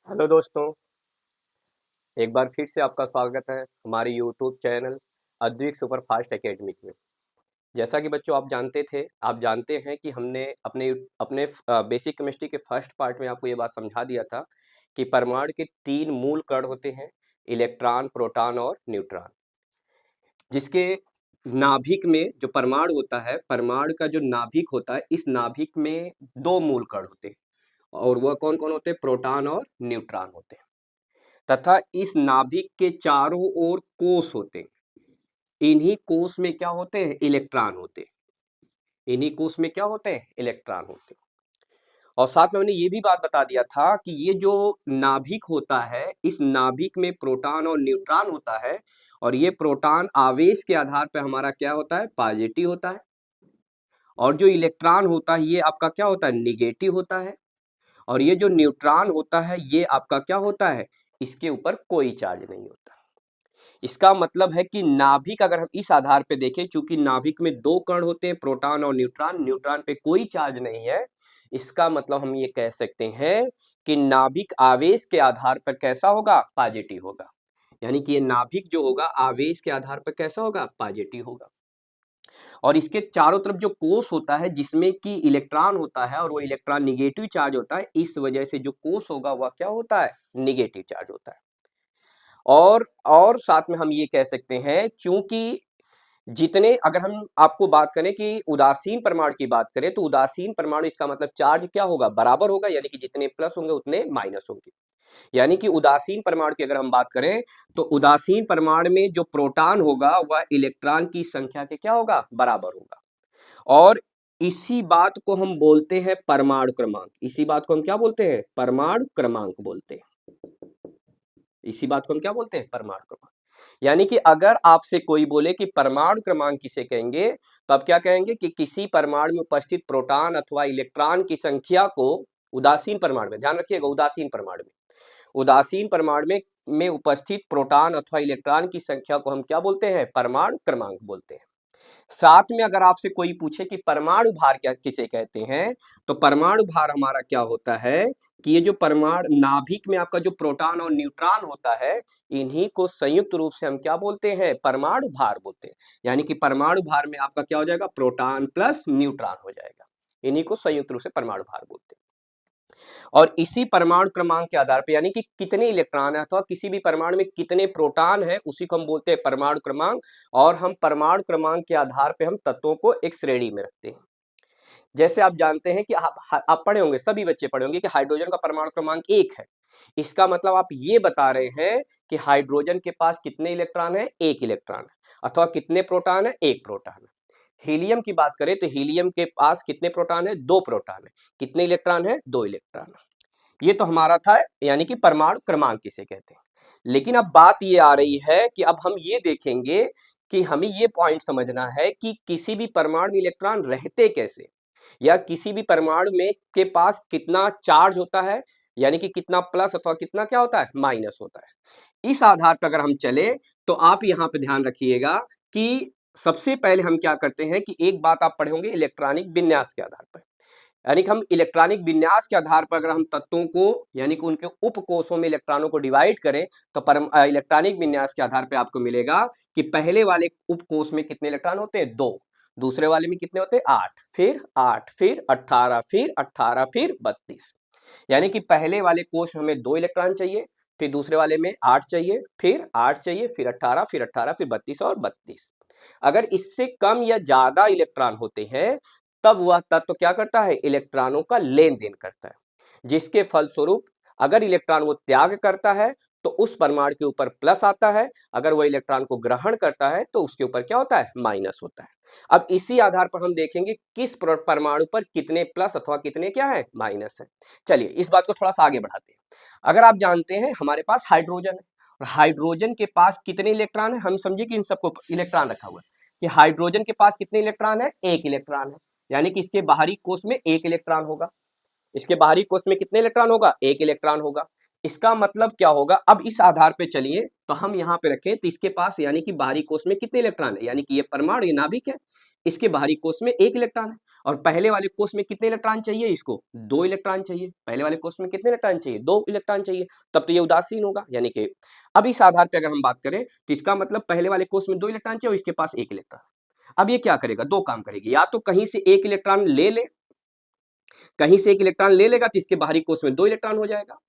Hello दोस्तों, एक बार फिर से आपका स्वागत है हमारे YouTube channel Advik superfast academic में। जैसा कि बच्चों आप जानते हैं कि हमने अपने अपने बेसिक केमिस्ट्री के फर्स्ट पार्ट में आपको ये बात समझा दिया था कि परमाणु के 3 मूल कण होते हैं, इलेक्ट्रॉन, प्रोटॉन और न्यूट्रॉन। जिसके नाभिक में जो परमाणु होता है, परमाणु का जो नाभिक होता है, इस नाभिक में 2 मूल कण होते हैं और वह कौन-कौन होते हैं? प्रोटॉन और न्यूट्रॉन होते हैं। तथा इस नाभिक के चारों ओर कोष होते हैं। इन्हीं कोष में क्या होते हैं? इलेक्ट्रॉन होते हैं। इन्हीं कोष में क्या होते हैं? इलेक्ट्रॉन होते हैं। और साथ में मैंने ये भी बात बता दिया था कि ये जो नाभिक होता है, इस नाभिक में प्रोटॉन और न्यूट्रॉन होता है और ये प्रोटॉन आवेश के आधार पर हमारा क्या होता है? पॉजिटिव होता है। और जो इलेक्ट्रॉन होता है ये आपका क्या होता है? निगेटिव होता है। और ये जो न्यूट्रॉन होता है ये आपका क्या होता है? इसके ऊपर कोई चार्ज नहीं होता। इसका मतलब है कि नाभिक अगर हम इस आधार पे देखें, चूंकि नाभिक में 2 कण होते हैं, प्रोटॉन और न्यूट्रॉन, न्यूट्रॉन पे कोई चार्ज नहीं है। इसका मतलब हम ये कह सकते हैं कि नाभिक आवेश के आधार पर कैसा होगा? पॉजिटिव होगा। यानी कि ये नाभिक जो होगा आवेश के आधार पर कैसा होगा? पॉजिटिव होगा। और इसके चारों तरफ जो कोष होता है जिसमें कि इलेक्ट्रॉन होता है और वो इलेक्ट्रॉन निगेटिव चार्ज होता है, इस वजह से जो कोष होगा वह क्या होता है? निगेटिव चार्ज होता है। और साथ में हम ये कह सकते हैं, चूंकि जितने अगर हम आपको बात करें कि उदासीन परमाणु की बात करें, तो उदासीन परमाणु इसका मतलब चार्ज क्या होगा? बराबर होगा। यानी कि जितने प्लस होंगे उतने माइनस होंगे। यानी कि उदासीन परमाणु की अगर हम बात करें तो उदासीन परमाणु में जो प्रोटॉन होगा वह इलेक्ट्रॉन की संख्या के क्या होगा? बराबर होगा। और इसी बात को हम बोलते हैं परमाणु क्रमांक। इसी बात को हम क्या बोलते हैं? परमाणु क्रमांक बोलते हैं। इसी बात को हम क्या बोलते हैं? परमाणु क्रमांक। यानी कि अगर आपसे कोई बोले कि परमाणु क्रमांक किसे कहेंगे, तो आप क्या कहेंगे कि किसी परमाणु में उपस्थित प्रोटॉन अथवा इलेक्ट्रॉन की संख्या को, उदासीन परमाणु में ध्यान रखिएगा, उदासीन परमाणु में उपस्थित प्रोटॉन अथवा इलेक्ट्रॉन की संख्या को हम क्या बोलते हैं? परमाणु क्रमांक बोलते हैं। साथ में अगर आपसे कोई पूछे कि परमाणु भार क्या किसे कहते हैं, तो परमाणु भार हमारा क्या होता है कि ये जो परमाणु नाभिक में आपका जो प्रोटॉन और न्यूट्रॉन होता है, इन्हीं को संयुक्त रूप से हम क्या बोलते हैं? परमाणु भार बोलते हैं। यानी कि परमाणु भार में आपका क्या हो जाएगा? प्रोटॉन प्लस न्यूट्रॉन हो जाएगा। इन्हीं को संयुक्त रूप से परमाणु भार बोलते हैं। और इसी परमाणु क्रमांक के आधार पर, यानी कि कितने इलेक्ट्रॉन है अथवा किसी भी परमाणु में कितने प्रोटॉन है, उसी को हम बोलते हैं परमाणु क्रमांक। और हम परमाणु क्रमांक के आधार पर हम तत्वों को एक श्रेणी में रखते हैं। जैसे आप जानते हैं कि आप पढ़े होंगे, सभी बच्चे पढ़े होंगे कि हाइड्रोजन का परमाणु क्रमांक 1 है। इसका मतलब आप ये बता रहे हैं कि हाइड्रोजन के पास कितने इलेक्ट्रॉन है? 1 इलेक्ट्रॉन है। अथवा कितने प्रोटॉन है? 1 प्रोटॉन है। हीलियम की बात करें तो हीलियम के पास कितने प्रोटॉन है? 2 प्रोटॉन है। कितने इलेक्ट्रॉन है? 2 इलेक्ट्रॉन है। ये तो हमारा था, यानी कि परमाणु क्रमांक किसे कहते हैं। लेकिन अब बात ये आ रही है कि अब हम ये देखेंगे कि हमें ये पॉइंट समझना है कि किसी भी परमाणु में इलेक्ट्रॉन रहते कैसे, या किसी भी परमाणु में के पास कितना चार्ज होता है, यानी कि कितना प्लस अथवा कितना क्या होता है? माइनस होता है। इस आधार पर अगर हम चले तो आप यहाँ पे ध्यान रखिएगा कि सबसे पहले हम क्या करते हैं कि एक बात आप पढ़े होंगे इलेक्ट्रॉनिक विन्यास के आधार पर। यानी कि हम इलेक्ट्रॉनिक विन्यास के आधार पर अगर हम तत्वों को, यानी कि उनके उपकोषों में इलेक्ट्रॉनों को डिवाइड करें, तो इलेक्ट्रॉनिक विन्यास के आधार पर आपको मिलेगा कि पहले वाले उपकोष में कितने इलेक्ट्रॉन होते हैं? 2। दूसरे वाले में कितने होते हैं? 8, फिर 8, फिर 18, फिर 18, फिर 32। यानी कि पहले वाले कोष में हमें 2 इलेक्ट्रॉन चाहिए, फिर दूसरे वाले में 8 चाहिए, फिर 8 चाहिए, फिर 18, फिर 18, फिर 32 और 32। अगर इससे कम या ज्यादा इलेक्ट्रॉन होते हैं तब वह तत्व क्या करता है? इलेक्ट्रॉनों का लेन देन करता है, जिसके फलस्वरूप अगर इलेक्ट्रॉन वो त्याग करता है तो उस परमाणु के ऊपर प्लस आता है, अगर वो इलेक्ट्रॉन को ग्रहण करता है तो उसके ऊपर क्या होता है? माइनस होता है। अब इसी आधार पर हम देखेंगे किस परमाणु पर कितने प्लस अथवा कितने क्या है? माइनस है। चलिए इस बात को थोड़ा सा आगे बढ़ाते हैं। अगर आप जानते हैं हमारे पास हाइड्रोजन है, और हाइड्रोजन के पास कितने इलेक्ट्रॉन है? हम समझे कि इन सबको इलेक्ट्रॉन रखा हुआ है कि हाइड्रोजन के पास कितने इलेक्ट्रॉन है? 1 इलेक्ट्रॉन है। यानी कि इसके बाहरी कोष में 1 इलेक्ट्रॉन होगा। इसके बाहरी कोष में कितने इलेक्ट्रॉन होगा? 1 इलेक्ट्रॉन होगा। इसका मतलब क्या होगा, अब इस आधार पे चलिए तो हम यहाँ पे रखें तो इसके पास यानी कि बाहरी कोश में कितने इलेक्ट्रॉन है, यानी कि ये परमाणु ये नाभिक है, इसके बाहरी कोश में एक इलेक्ट्रॉन है और पहले वाले कोश में कितने इलेक्ट्रॉन चाहिए, इसको 2 इलेक्ट्रॉन चाहिए। पहले वाले कोश में कितने इलेक्ट्रॉन चाहिए, 2 इलेक्ट्रॉन चाहिए, तब तो ये उदासीन होगा। यानी कि अब इस आधार पे अगर हम बात करें तो इसका मतलब पहले वाले कोश में 2 इलेक्ट्रॉन चाहिए और इसके पास 1 इलेक्ट्रॉन। अब ये क्या करेगा, 2 काम करेगी, या तो कहीं से 1 इलेक्ट्रॉन ले ले, कहीं से 1 इलेक्ट्रॉन ले लेगा तो इसके बाहरी कोश में 2 इलेक्ट्रॉन हो जाएगा,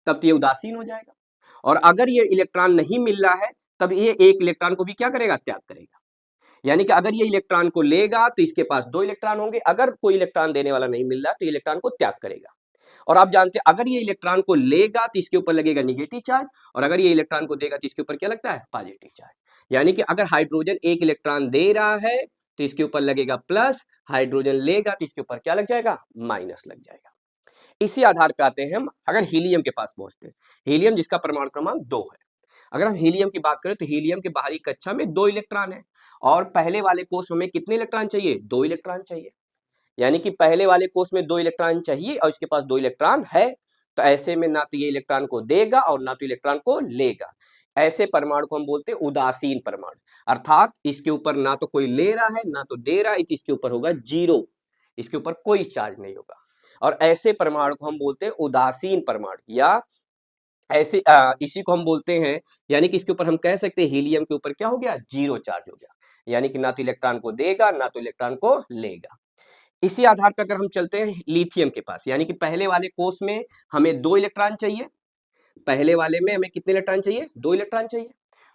तब तो ये उदासीन हो जाएगा। और अगर ये इलेक्ट्रॉन नहीं मिल रहा है तब ये 1 इलेक्ट्रॉन को भी क्या करेगा, त्याग करेगा। यानी कि अगर ये इलेक्ट्रॉन को लेगा तो इसके पास 2 इलेक्ट्रॉन होंगे, अगर कोई इलेक्ट्रॉन देने वाला नहीं मिल रहा तो इलेक्ट्रॉन को त्याग करेगा। और आप जानते हैं अगर ये इलेक्ट्रॉन को लेगा तो इसके ऊपर लगेगा निगेटिव चार्ज, और अगर ये इलेक्ट्रॉन को देगा तो इसके ऊपर क्या लगता है, पॉजिटिव चार्ज। यानी कि अगर हाइड्रोजन 1 इलेक्ट्रॉन दे रहा है तो इसके ऊपर लगेगा प्लस, हाइड्रोजन लेगा तो इसके ऊपर क्या लग जाएगा, माइनस लग जाएगा। इसी आधार पे आते हैं हम अगर हीलियम के पास पहुंचते हैं, हीलियम जिसका परमाणु क्रमांक 2 है। अगर हम हीलियम की बात करें तो हीलियम के बाहरी कक्षा में 2 इलेक्ट्रॉन है और पहले वाले कोष में कितने इलेक्ट्रॉन चाहिए, 2 इलेक्ट्रॉन चाहिए। यानी कि पहले वाले कोष में 2 इलेक्ट्रॉन चाहिए और इसके पास 2 इलेक्ट्रॉन है, तो ऐसे में ना तो ये इलेक्ट्रॉन को देगा और ना तो इलेक्ट्रॉन को लेगा। ऐसे परमाणु को हम बोलते हैं उदासीन परमाणु, अर्थात इसके ऊपर ना तो कोई ले रहा है ना तो दे रहा है, इसके ऊपर होगा जीरो, इसके ऊपर कोई चार्ज नहीं होगा। और ऐसे परमाणु को हम बोलते हैं उदासीन परमाणु, या ऐसे इसी को हम बोलते हैं, यानी कि इसके ऊपर हम कह सकते हैं हीलियम के ऊपर क्या हो गया, जीरो चार्ज हो गया, यानी कि ना तो इलेक्ट्रॉन को देगा ना तो इलेक्ट्रॉन को लेगा। इसी आधार पर अगर हम चलते हैं लिथियम के पास, यानी कि पहले वाले कोष में हमें 2 इलेक्ट्रॉन चाहिए, पहले वाले में हमें कितने इलेक्ट्रॉन चाहिए, 2 इलेक्ट्रॉन चाहिए।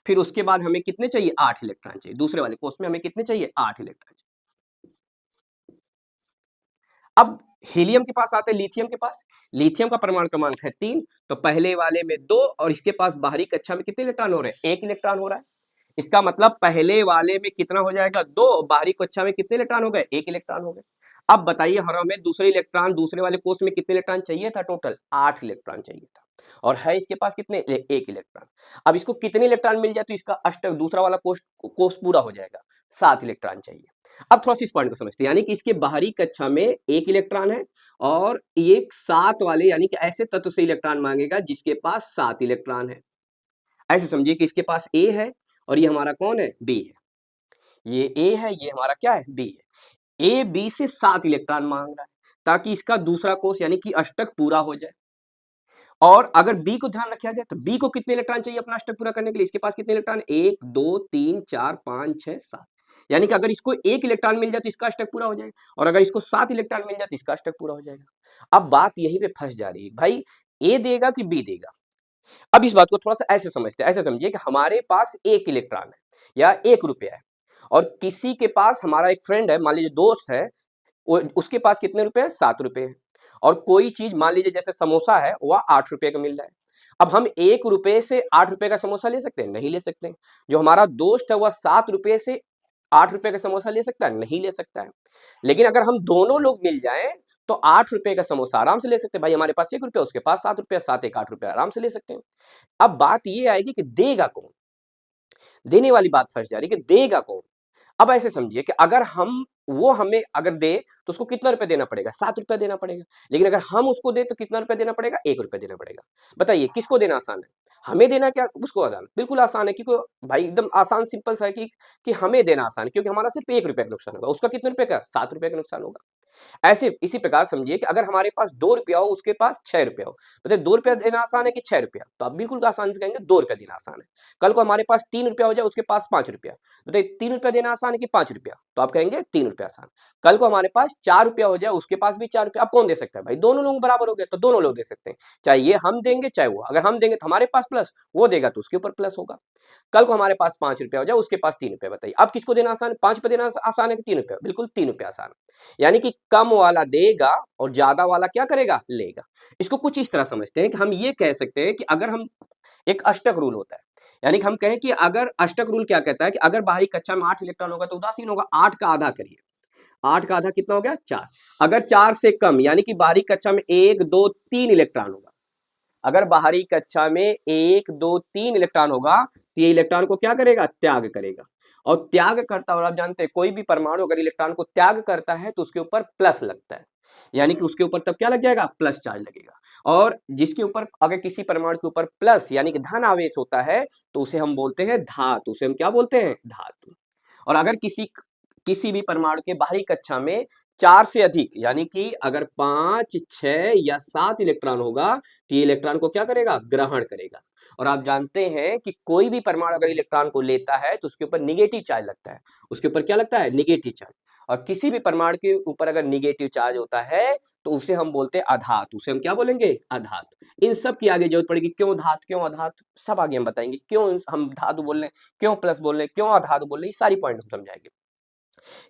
फिर उसके बाद हमें कितने चाहिए, 8 इलेक्ट्रॉन चाहिए। दूसरे वाले कोष में हमें कितने चाहिए, 8 इलेक्ट्रॉन चाहिए। अब हीलियम के पास आते हैं लिथियम के पास, लिथियम का परमाणु क्रमांक है 3, तो पहले वाले में 2 और इसके पास बाहरी कक्षा में कितने इलेक्ट्रॉन हो रहे हैं, 1 इलेक्ट्रॉन हो रहा है। इसका मतलब पहले वाले में कितना हो जाएगा, 2, बाहरी कक्षा में कितने इलेक्ट्रॉन हो गए, 1 इलेक्ट्रॉन हो गए। अब बताइए हमें दूसरे इलेक्ट्रॉन दूसरे वाले कोष में कितने इलेक्ट्रॉन चाहिए था, टोटल 8 इलेक्ट्रॉन चाहिए था, और है इसके पास कितने, 1 इलेक्ट्रॉन। अब इसको कितने इलेक्ट्रॉन मिल जाए तो इसका अष्टक दूसरा वाला कोष कोष पूरा हो जाएगा, 7 इलेक्ट्रॉन चाहिए। अब थोड़ा सा इस पॉइंट को समझते हैं, यानी कि इसके बाहरी कक्षा में 1 इलेक्ट्रॉन है और एक 7 वाले यानी कि ऐसे तत्व से इलेक्ट्रॉन मांगेगा जिसके पास 7 इलेक्ट्रॉन है। ऐसे समझिए कि इसके पास ए है और ये हमारा कौन है, बी है, ये ए है ये हमारा क्या है, बी है। ए बी से 7 इलेक्ट्रॉन मांग रहा है ताकि इसका दूसरा कोष यानी कि अष्टक पूरा हो जाए। और अगर बी को ध्यान रखा जाए तो बी को कितने इलेक्ट्रॉन चाहिए अपना अष्टक पूरा करने के लिए, इसके पास कितने इलेक्ट्रॉन, 1 2 3 4 5 6 7, यानी कि अगर इसको 1 इलेक्ट्रॉन मिल जाए तो इसका अष्टक पूरा हो जाएगा, और अगर इसको 7 इलेक्ट्रॉन मिल जाए तो इसका अष्टक पूरा हो जाएगा। अब बात यहीं पे फंस जा रही है भाई, ए देगा कि बी देगा। अब इस बात को थोड़ा सा ऐसे समझते हैं, ऐसे समझिए कि हमारे पास 1 इलेक्ट्रॉन है या 1 रुपया है, और किसी के पास हमारा एक फ्रेंड है, मान लीजिए दोस्त है, उसके पास कितने रुपए हैं, 7 रुपए हैं, और कोई चीज मान लीजिए जैसे समोसा है वह 8 रुपए का मिल रहा है। अब हम 1 रुपए से 8 रुपए का समोसा ले सकते हैं, नहीं ले सकते। जो हमारा दोस्त है वह 7 रुपए से 8 रुपए का समोसा ले सकता है, नहीं ले सकता है। लेकिन अगर हम दोनों लोग मिल जाएं तो 8 रुपए का समोसा आराम से ले सकते हैं। भाई हमारे पास 1 रुपया, उसके पास 7 रुपया, 7 1 8 रुपया, आराम से ले सकते हैं। अब बात ये आएगी कि देगा कौन, देने वाली बात फंस जा रही है कि देगा कौन। अब ऐसे समझिए कि अगर हम वो हमें अगर दे तो उसको कितना रुपया देना पड़ेगा, 7 रुपया देना पड़ेगा। लेकिन अगर हम उसको दे तो कितना रुपया देना पड़ेगा, 1 रुपया देना पड़ेगा। बताइए किसको देना आसान है, हमें देना क्या उसको आसान, बिल्कुल आसान है, क्योंकि भाई एकदम आसान सिंपल सा है कि हमें देना आसान है, क्योंकि हमारा सिर्फ 1 रुपया का नुकसान होगा, उसका कितने रुपए का, 7 रुपए का नुकसान होगा। ऐसे इसी प्रकार समझिए कि अगर हमारे पास 2 रुपया हो उसके पास 6 रुपया हो, बताइए 2 रुपया देना आसान है कि 6 रुपया, तो आप बिल्कुल आसानी से कहेंगे 2 रुपया देना आसान है। कल को हमारे पास 3 रुपया हो जाए उसके पास 5 रुपया, बताइए 3 रुपया देना आसान है कि 5 रुपया, तो आप कहेंगे 3 रुपया आसान। कल को हमारे पास 4 रुपया हो जाए उसके पास भी 4 रुपया, अब कौन दे सकता है, भाई दोनों लोग बराबर हो गए तो दोनों लोग दे सकते हैं, चाहे ये हम देंगे चाहे वो, अगर हम देंगे तो हमारे पास प्लस, वो देगा तो उसके ऊपर प्लस होगा। कल को हमारे पास 5 रुपया हो जाए उसके पास 3 रुपया, बताइए अब किसको देना आसान है, 5 रुपया देना आसान है कि 3 रुपया, बिल्कुल 3 रुपया आसान है। यानी कि कम वाला देगा और ज्यादा वाला क्या करेगा, लेगा। इसको कुछ इस तरह समझते हैं कि हम ये कह सकते हैं कि अगर हम एक अष्टक रूल होता है, यानी कि हम कहें कि अगर अष्टक रूल क्या कहता है कि अगर बाहरी कक्षा में 8 इलेक्ट्रॉन होगा तो उदासीन होगा, 8 का आधा करिए, 8 का आधा कितना हो गया, 4। अगर 4 से कम यानी कि बाहरी कक्षा में 1 2 3 इलेक्ट्रॉन होगा, अगर बाहरी कक्षा में 1 2 3 इलेक्ट्रॉन होगा तो ये इलेक्ट्रॉन को क्या करेगा, त्याग करेगा। और त्याग करता, और आप जानते हैं कोई भी परमाणु अगर इलेक्ट्रॉन को त्याग करता है तो उसके ऊपर प्लस लगता है, यानी कि उसके ऊपर तब क्या लग जाएगा, प्लस चार्ज लगेगा। और जिसके ऊपर अगर किसी परमाणु के ऊपर प्लस यानी कि धन आवेश होता है तो उसे हम बोलते हैं धातु, उसे हम क्या बोलते हैं, धातु। और अगर किसी किसी भी परमाणु के बाहरी कक्षा में 4 से अधिक यानी कि अगर 5, 6 या 7 इलेक्ट्रॉन होगा तो ये इलेक्ट्रॉन को क्या करेगा, ग्रहण करेगा। और आप जानते हैं कि कोई भी परमाणु अगर इलेक्ट्रॉन को लेता है तो उसके ऊपर निगेटिव चार्ज लगता है, उसके ऊपर क्या लगता है, निगेटिव चार्ज। और किसी भी परमाणु के ऊपर अगर निगेटिव चार्ज होता है तो उसे हम बोलते हैं अधातु, उसे हम क्या बोलेंगे, अधातु। इन सब की आगे जरूरत पड़ेगी, क्यों धातु, क्यों अधातु, सब आगे हम बताएंगे, क्यों हम धातु बोल रहे हैं, क्यों प्लस बोल रहे हैं, क्यों अधातु बोल रहे हैं, सारी पॉइंट हम समझाएंगे।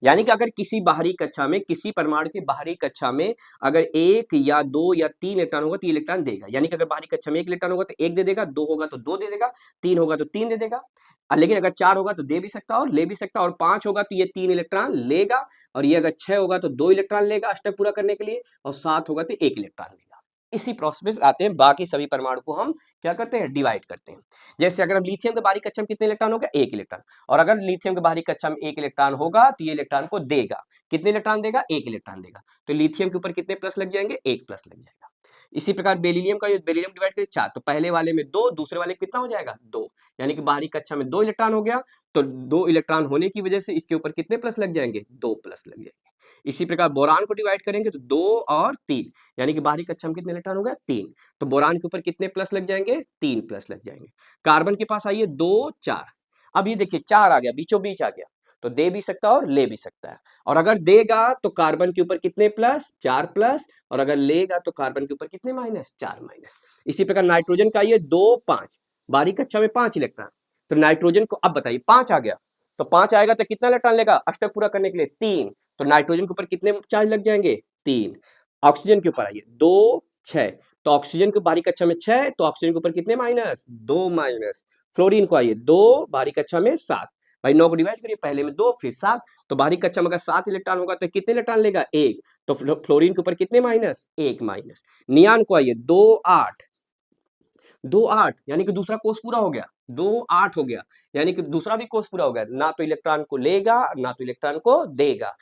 यानी कि अगर किसी बाहरी कक्षा में, किसी परमाणु की बाहरी कक्षा में अगर 1 या 2 या 3 इलेक्ट्रॉन होगा तो ये इलेक्ट्रॉन देगा, यानी कि अगर बाहरी कक्षा में 1 इलेक्ट्रॉन होगा तो 1 दे देगा, 2 होगा तो 2 दे देगा, 3 होगा तो 3 दे देगा। लेकिन अगर 4 होगा तो दे भी सकता और ले भी सकता, और 5 होगा तो ये 3 इलेक्ट्रॉन लेगा, और ये अगर 6 होगा तो 2 इलेक्ट्रॉन लेगा अष्टक पूरा करने के लिए, और 7 होगा तो 1 इलेक्ट्रॉन लेगा। इसी प्रोसेस में आते हैं बाकी सभी परमाणु को हम क्या करते हैं, डिवाइड करते हैं। जैसे अगर हम लिथियम के बाहरी कक्षा में कितने इलेक्ट्रॉन होगा, 1 इलेक्ट्रॉन, और अगर लिथियम के बाहरी कक्षा में 1 इलेक्ट्रॉन होगा तो ये इलेक्ट्रॉन को देगा, कितने इलेक्ट्रॉन देगा, 1 इलेक्ट्रॉन देगा। तो लिथियम के ऊपर कितने प्लस लग जाएंगे, 1 प्लस लग जाएगा। इसी प्रकार बेरिलियम का, बेरिलियम डिवाइड करें 4, तो पहले वाले में 2, दूसरे वाले कितना हो जाएगा, 2, यानी कि बाहरी कक्षा में 2 इलेक्ट्रॉन हो गया, तो 2 इलेक्ट्रॉन होने की वजह से इसके ऊपर कितने प्लस लग जाएंगे, 2 प्लस लग जाएंगे। इसी प्रकार बोरान को डिवाइड करेंगे तो 2 और 3, यानी कि बाहरी कक्षा में कितने इलेक्ट्रॉन हो गया, 3, तो बोरान के ऊपर कितने प्लस लग जाएंगे, 3 प्लस लग जाएंगे। कार्बन के पास आइए 2, 4, अब ये देखिए 4 आ गया, बीचों बीच आ गया, तो दे भी सकता है और ले भी सकता है। और अगर देगा तो कार्बन के ऊपर कितने प्लस, 4 प्लस, और अगर लेगा तो कार्बन के ऊपर कितने माइनस, 4 माइनस। इसी प्रकार नाइट्रोजन का ये 2, 5, बाहरी कक्षा में 5 इलेक्ट्रॉन, तो नाइट्रोजन को अब बताइए 5 आ गया, तो 5 आएगा तो कितना इलेक्ट्रॉन लेगा, अष्टक पूरा करने के लिए 3, तो नाइट्रोजन के ऊपर कितने चार्ज लग जाएंगे, 3। ऑक्सीजन के ऊपर आइए 2, 6, तो ऑक्सीजन के बाहरी कक्षा में 6, तो ऑक्सीजन के ऊपर कितने माइनस, 2 माइनस। फ्लोरीन को आइए 2, बाहरी कक्षा में 7, भाई 9 को डिवाइड करिए, पहले में 2 फिर 7, तो बाहरी कक्षा में अगर 7 इलेक्ट्रॉन होगा तो कितने इलेक्ट्रॉन लेगा, 1, तो फ्लोरीन के ऊपर कितने माइनस, 1 माइनस। नियान को आइए 2, 8, 2, 8, यानी कि दूसरा कोष पूरा हो गया, 2, 8 हो गया, यानी कि दूसरा भी कोष पूरा हो गया, ना तो इलेक्ट्रॉन को लेगा ना तो इलेक्ट्रॉन को देगा,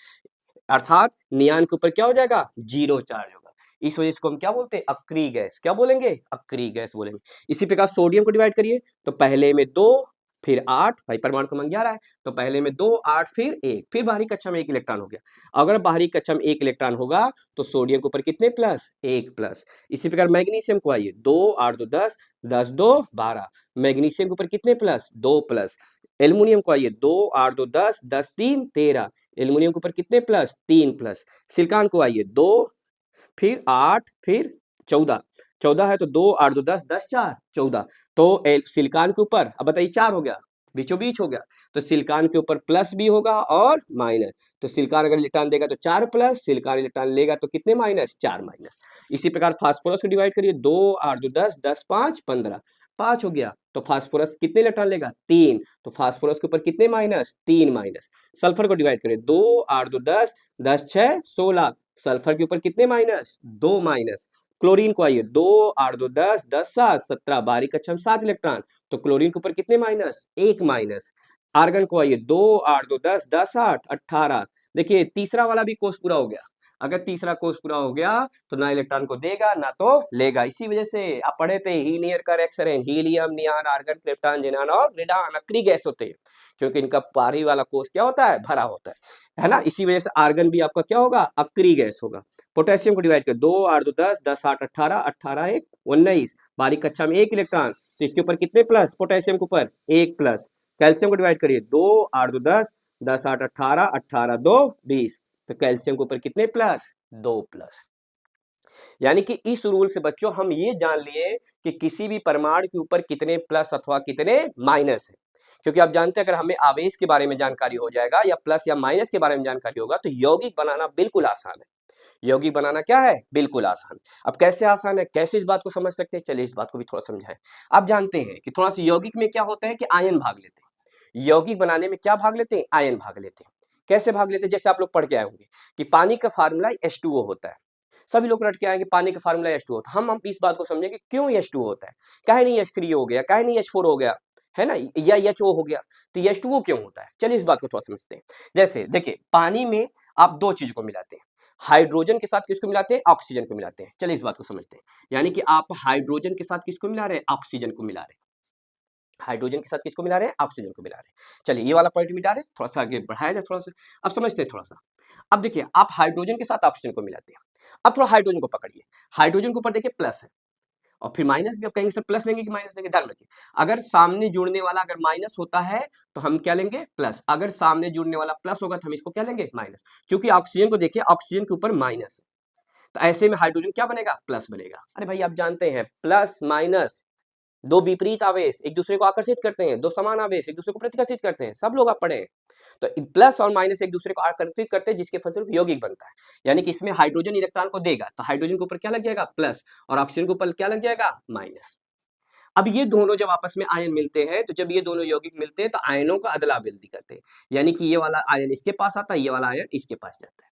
अर्थात नियान के ऊपर क्या हो जाएगा, 0 चार्ज होगा। इस वजह से इसको हम क्या बोलते हैं, अक्रिय गैस, क्या बोलेंगे, अक्रिय गैस बोलेंगे। इसी प्रकार सोडियम को डिवाइड करिए, तो पहले में 2 फिर 8, भाई परमाणु क्रमांक 11 है, तो पहले में 2, 8 फिर 1, फिर बाहरी कक्षा में 1 इलेक्ट्रॉन हो गया। अगर बाहरी कक्षा में 1 इलेक्ट्रॉन होगा तो सोडियम के ऊपर कितने प्लस, 1 प्लस। इसी प्रकार मैग्नीशियम को आइए 2, 8 2 10, 10 2 12, मैग्नीशियम के ऊपर कितने प्लस, 2 प्लस। एल्युमिनियम को आइए 2, 8 2 10, 10 3 13, एल्युमिनियम के ऊपर कितने प्लस, 3 प्लस। सिलिकॉन को आइए 2 फिर 8 फिर 14, 14 है तो 2 8 2 10, 10 4 14, तो सिलिकॉन के ऊपर अब बताइए 4 हो गया, बीचों बीच हो गया, तो सिलिकॉन के ऊपर प्लस भी होगा और माइनस, तो सिलिकॉन अगर इलेक्ट्रॉन देगा तो 4 प्लस, सिलिकॉन इलेक्ट्रॉन लेगा तो कितने माइनस, 4 माइनस। इसी प्रकार फास्फोरस को डिवाइड करिए 2 8 2 10, 10 5 15, 5 हो गया, तो फास्फोरस कितने इलेक्ट्रॉन लेगा, 3, तो फास्फोरस के ऊपर कितने माइनस, 3 माइनस। सल्फर को डिवाइड करिए 2 8 2 10, 10 6 16, सल्फर के ऊपर कितने माइनस, 2 माइनस। क्लोरीन को आइए 2 8 2 10, 10 7 17, बाहरी कक्षा में 7 इलेक्ट्रॉन, तो क्लोरीन के ऊपर कितने माइनस, 1 माइनस। आर्गन को आइए 2 8 2 10, 10 8 18, देखिए तीसरा वाला भी कोष पूरा हो गया, अगर तीसरा कोष पूरा हो गया तो ना इलेक्ट्रॉन को देगा ना तो लेगा। इसी वजह से आप पढ़े थे हीलियर का रिएक्शन, हीलियम, नियान, आर्गन, क्रिप्टॉन, ज़ेनान और रेडान अक्रिय गैस होते हैं, क्योंकि इनका बाहरी वाला कोष क्या होता है, भरा होता है ना। इसी वजह से आर्गन भी आपका क्या होगा, अक्रिय गैस होगा। पोटेशियम को डिवाइड कर 2 8 2 10, 10 8 18, 18 1 19, बाहरी कक्षा में 1 इलेक्ट्रॉन, तो इसके ऊपर कितने प्लस, पोटेशियम के ऊपर 1 प्लस। कैल्शियम को डिवाइड करिए 2 8 2 10, 10 8 18, 18 2 20, तो कैल्शियम के ऊपर कितने प्लस, 2 प्लस। यानी कि इस रूल से बच्चों हम ये जान लिए कि किसी भी परमाणु के ऊपर कितने प्लस अथवा कितने माइनस है, क्योंकि आप जानते हैं अगर हमें आवेश के बारे में जानकारी हो जाएगा या प्लस या माइनस के बारे में जानकारी होगा तो यौगिक बनाना बिल्कुल आसान है। यौगिक बनाना क्या है, बिल्कुल आसान। अब कैसे आसान है, कैसे इस बात को समझ सकते हैं, चलिए इस बात को भी थोड़ा समझाएं। आप जानते हैं कि थोड़ा सा यौगिक में क्या होता है कि आयन भाग लेते हैं, यौगिक बनाने में क्या भाग लेते हैं, आयन भाग लेते हैं। कैसे भाग लेते हैं, जैसे आप लोग पढ़ के आए होंगे कि पानी का फार्मूला H2O होता है, सभी लोग रट के आएंगे पानी का फार्मूला H2O, हम इस बात को समझें कि क्यों H2O होता है, काहे नहीं H3 हो गया, काहे नहीं H4 हो गया, है ना, या H2O हो गया, तो H2O क्यों होता है? चलिए इस बात को थोड़ा समझते हैं। जैसे देखिए पानी में आप दो चीज को मिलाते हैं, हाइड्रोजन के साथ किसको मिलाते हैं? ऑक्सीजन को मिलाते हैं। चलिए इस बात को समझते हैं। यानी कि आप हाइड्रोजन के साथ किसको मिला रहे हैं? ऑक्सीजन को मिला रहे हैं। हाइड्रोजन के साथ किसको मिला रहे हैं? ऑक्सीजन को मिला रहे हैं। चलिए ये वाला पॉइंट मिटा रहे हैं, थोड़ा सा आगे बढ़ाया जाए थोड़ा सा। अब समझते हैं थोड़ा सा। अब देखिए आप हाइड्रोजन के साथ ऑक्सीजन को मिलाते हैं। अब थोड़ा हाइड्रोजन को पकड़िए, हाइड्रोजन के ऊपर देखिए प्लस है और फिर माइनस भी। आप कहेंगे सर प्लस लेंगे कि माइनस लेंगे? ध्यान रखिए, अगर सामने जुड़ने वाला अगर माइनस होता है तो हम क्या लेंगे? प्लस। अगर सामने जुड़ने वाला प्लस होगा तो हम इसको क्या लेंगे? माइनस। क्योंकि ऑक्सीजन को देखिए, ऑक्सीजन के ऊपर माइनस है, तो ऐसे में हाइड्रोजन क्या बनेगा? प्लस बनेगा। अरे भाई आप जानते हैं प्लस माइनस दो विपरीत आवेश एक दूसरे को आकर्षित करते हैं, दो समान आवेश एक दूसरे को प्रतिकर्षित करते हैं, सब लोग आप पढ़े हैं। तो प्लस और माइनस एक दूसरे को आकर्षित करते हैं, जिसके फलस्वरूप यौगिक बनता है। यानी कि इसमें हाइड्रोजन इलेक्ट्रॉन को देगा तो हाइड्रोजन के ऊपर क्या लग जाएगा? प्लस, और ऑक्सीजन के ऊपर क्या लग जाएगा? माइनस। अब ये दोनों जब आपस में आयन मिलते हैं, तो जब ये दोनों यौगिक मिलते हैं तो आयनों का अदला बदली करते हैं। यानी कि ये वाला आयन इसके पास आता है, ये वाला आयन इसके पास जाता है।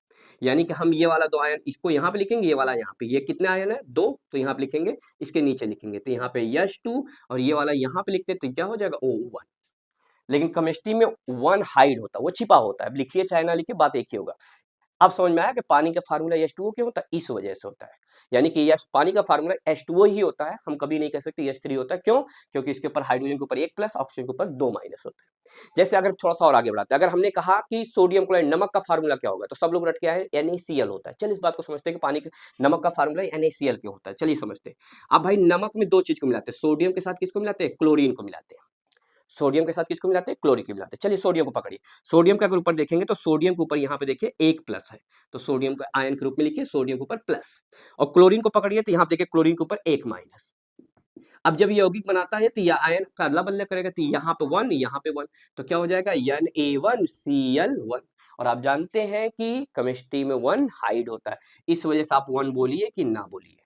यानी कि हम ये वाला दो आयन इसको यहाँ पे लिखेंगे, ये वाला यहाँ पे। ये कितने आयन है? दो, तो यहाँ पे लिखेंगे, इसके नीचे लिखेंगे तो यहाँ पे H2, और ये वाला यहाँ पे लिखते हैं तो क्या हो जाएगा? O1। लेकिन केमिस्ट्री में वन हाइड होता है, वो छिपा होता है। अब लिखिए चाहे ना लिखिए, बात एक ही होगा। अब समझ में आया कि पानी का फार्मूला H2O क्यों होता है? इस वजह से होता है। यानी कि पानी का फार्मूला H2O ही होता है, हम कभी नहीं कह सकते H3 होता है। क्यों? क्योंकि इसके ऊपर हाइड्रोजन के ऊपर एक प्लस, ऑक्सीजन के ऊपर दो माइनस होता है। जैसे अगर थोड़ा सा और आगे बढ़ाते हैं, अगर हमने कहा कि सोडियम क्लोराइड नमक का फार्मूला क्या होगा, तो सब लोग रट के आए NaCl होता है। चलिए इस बात को समझते हैं कि पानी नमक का फार्मूला NaCl क्यों होता है। चलिए समझते हैं। अब भाई नमक में दो चीज को मिलाते हैं, सोडियम के साथ किसको मिलाते हैं? क्लोरीन को मिलाते हैं। सोडियम के साथ किसको मिलाते हैं? क्लोरीन को मिलाते हैं। चलिए सोडियम को पकड़िए, सोडियम का अगर ऊपर देखेंगे तो सोडियम के ऊपर यहाँ पे देखिए एक प्लस है, तो सोडियम को आयन के रूप में लिखिए, सोडियम के ऊपर प्लस। और क्लोरीन को पकड़िए तो यहाँ पे देखिए क्लोरीन के ऊपर एक माइनस। अब जब ये यौगिक बनाता है तो यह आयन का अदला बदला करेगा, तो यहाँ पे वन, यहाँ पे वन, तो क्या हो जाएगा? Na1Cl1। और आप जानते हैं कि केमिस्ट्री में वन हाइड होता है, इस वजह से आप वन बोलिए कि ना बोलिए।